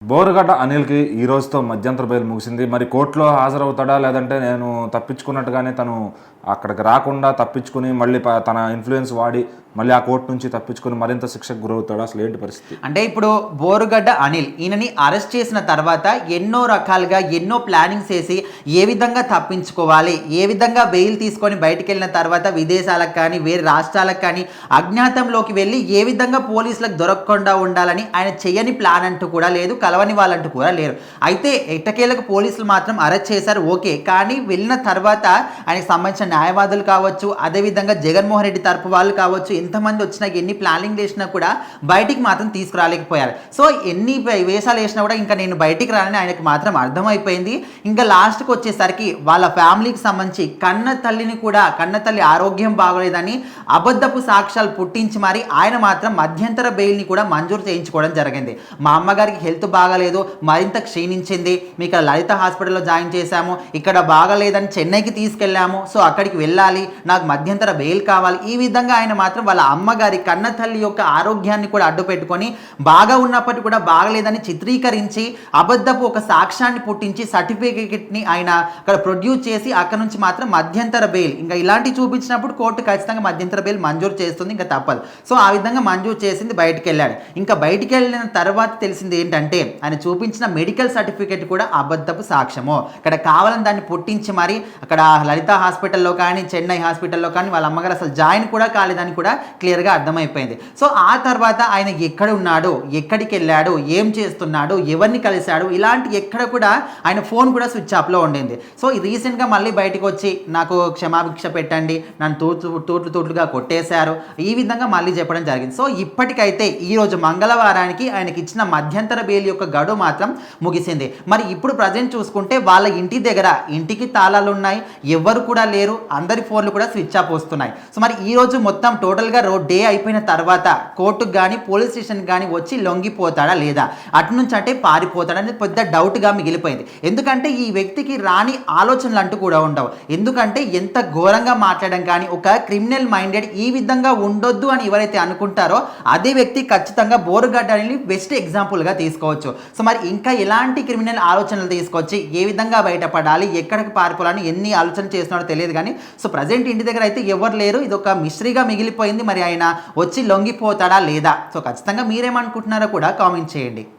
బోరుగడ్డ అనిల్కి ఈ రోజుతో మధ్యంతర బెయిల్ ముగిసింది. మరి కోర్టులో హాజరవుతాడా, లేదంటే నేను తప్పించుకున్నట్టుగానే తను అక్కడికి రాకుండా తప్పించుకుని మళ్ళీ తన ఇన్ఫ్లుయెన్స్ వాడి మళ్ళీ ఆ కోర్టు నుంచి తప్పించుకుని మరింత శిక్షకు గురవుతాడు? అసలు ఏంటి పరిస్థితి? అంటే ఇప్పుడు బోరుగడ్డ అనిల్ ఈయనని అరెస్ట్ చేసిన తర్వాత ఎన్నో రకాలుగా ఎన్నో ప్లానింగ్స్ వేసి ఏ విధంగా తప్పించుకోవాలి, ఏ విధంగా బెయిల్ తీసుకొని బయటికి వెళ్ళిన తర్వాత విదేశాలకు కానీ వేరే రాష్ట్రాలకు కానీ అజ్ఞాతంలోకి వెళ్ళి ఏ విధంగా పోలీసులకు దొరకకుండా ఉండాలని ఆయన చేయని ప్లాన్ అంటూ కూడా లేదు, కలవని వాళ్ళంటూ కూడా లేరు. అయితే ఎట్టకేలకు పోలీసులు మాత్రం అరెస్ట్ చేశారు, ఓకే. కానీ వెళ్ళిన తర్వాత ఆయనకు సంబంధించిన న్యాయవాదులు కావచ్చు, అదేవిధంగా జగన్మోహన్ రెడ్డి తరపు వాళ్ళు కావచ్చు, ఎంతమంది వచ్చినా ఎన్ని ప్లానింగ్ వేసినా కూడా బయటికి మాత్రం తీసుకురాలేకపోయారు. సో ఎన్ని వేషాలు వేసినా కూడా ఇంకా నేను బయటికి రానని ఆయనకు మాత్రం అర్థమైపోయింది. ఇంకా లాస్ట్కి వచ్చేసరికి వాళ్ళ ఫ్యామిలీకి సంబంధించి కన్న తల్లి ఆరోగ్యం బాగోలేదని అబద్ధపు సాక్ష్యాలు పుట్టించి మరి ఆయన మాత్రం మధ్యంతర బెయిల్ని కూడా మంజూరు చేయించుకోవడం జరిగింది. మా అమ్మగారికి హెల్త్ బాగాలేదు, మరింత క్షీణించింది, మీకు లలిత హాస్పిటల్లో జాయిన్ చేశాము, ఇక్కడ బాగాలేదని చెన్నైకి తీసుకెళ్ళాము, సో అక్కడికి వెళ్ళాలి, నాకు మధ్యంతర బెయిల్ కావాలి. ఈ విధంగా ఆయన మాత్రం వాళ్ళ అమ్మగారి కన్న తల్లి యొక్క ఆరోగ్యాన్ని కూడా అడ్డు పెట్టుకొని బాగా ఉన్నప్పటికీ కూడా బాగలేదని చిత్రీకరించి అబద్ధపు ఒక సాక్ష్యాన్ని పుట్టించి సర్టిఫికేట్ని ఆయన అక్కడ ప్రొడ్యూస్ చేసి అక్కడ నుంచి మాత్రం మధ్యంతర బెయిల్ ఇంకా ఇలాంటివి చూపించినప్పుడు కోర్టు ఖచ్చితంగా మధ్యంతర బెయిల్ మంజూరు చేస్తుంది, ఇంకా తప్పదు. సో ఆ విధంగా మంజూరు చేసింది, బయటికి వెళ్ళాడు. ఇంకా బయటికి వెళ్ళిన తర్వాత తెలిసింది ఏంటంటే ఆయన చూపించిన మెడికల్ సర్టిఫికేట్ కూడా అబద్ధపు సాక్ష్యము. ఇక్కడ కావాలని దాన్ని పుట్టించి మరి అక్కడ లలిత హాస్పిటల్లో కానీ చెన్నై హాస్పిటల్లో కానీ వాళ్ళ అమ్మగారు అసలు జాయిన్ కూడా కాలేదని కూడా క్లియర్గా అర్థమైపోయింది. సో ఆ తర్వాత ఆయన ఎక్కడ ఉన్నాడు, ఎక్కడికి వెళ్ళాడు, ఏం చేస్తున్నాడు, ఎవరిని కలిశాడు, ఇలాంటి ఎక్కడ కూడా ఆయన ఫోన్ కూడా స్విచ్ ఆఫ్లో ఉండింది. సో రీసెంట్గా మళ్ళీ బయటకు వచ్చి నాకు క్షమాభిక్ష పెట్టండి, నన్ను తూట్లుగా కొట్టేశారు, ఈ విధంగా మళ్ళీ చెప్పడం జరిగింది. సో ఇప్పటికైతే ఈరోజు మంగళవారానికి ఆయనకి ఇచ్చిన మధ్యంతర బెయిల్ యొక్క గడువు మాత్రం ముగిసింది. మరి ఇప్పుడు ప్రజెంట్ చూసుకుంటే వాళ్ళ ఇంటి దగ్గర ఇంటికి తాళాలు ఉన్నాయి, ఎవరు కూడా లేరు, అందరి ఫోన్లు కూడా స్విచ్ ఆఫ్ వస్తున్నాయి. సో మరి ఈ రోజు మొత్తం టోటల్గా డే అయిపోయిన తర్వాత కోర్టుకు కానీ పోలీస్ స్టేషన్కి కానీ వచ్చి లొంగిపోతాడా లేదా, అటు నుంచి అంటే పారిపోతాడా అనేది పెద్ద డౌట్గా మిగిలిపోయింది. ఎందుకంటే ఈ వ్యక్తికి రాని ఆలోచనలు అంటూ కూడా ఉండవు. ఎందుకంటే ఎంత ఘోరంగా మాట్లాడడం కానీ ఒక క్రిమినల్ మైండెడ్ ఈ విధంగా ఉండొద్దు అని ఎవరైతే అనుకుంటారో అదే వ్యక్తి ఖచ్చితంగా బోరుగడ్డ అనేది బెస్ట్ ఎగ్జాంపుల్గా తీసుకోవచ్చు. సో మరి ఇంకా ఎలాంటి క్రిమినల్ ఆలోచనలు తీసుకొచ్చి ఏ విధంగా బయటపడాలి, ఎక్కడికి పారిపోవాలని ఎన్ని ఆలోచన చేస్తున్నాడో తెలియదు. కానీ సో ప్రజెంట్ ఇంటి దగ్గర అయితే ఎవరు లేరు, ఇది ఒక మిస్టరీగా మిగిలిపోయింది. మరి ఆయన వచ్చి లొంగిపోతాడా లేదా? సో ఖచ్చితంగా మీరేమనుకుంటున్నారో కూడా కామెంట్ చేయండి.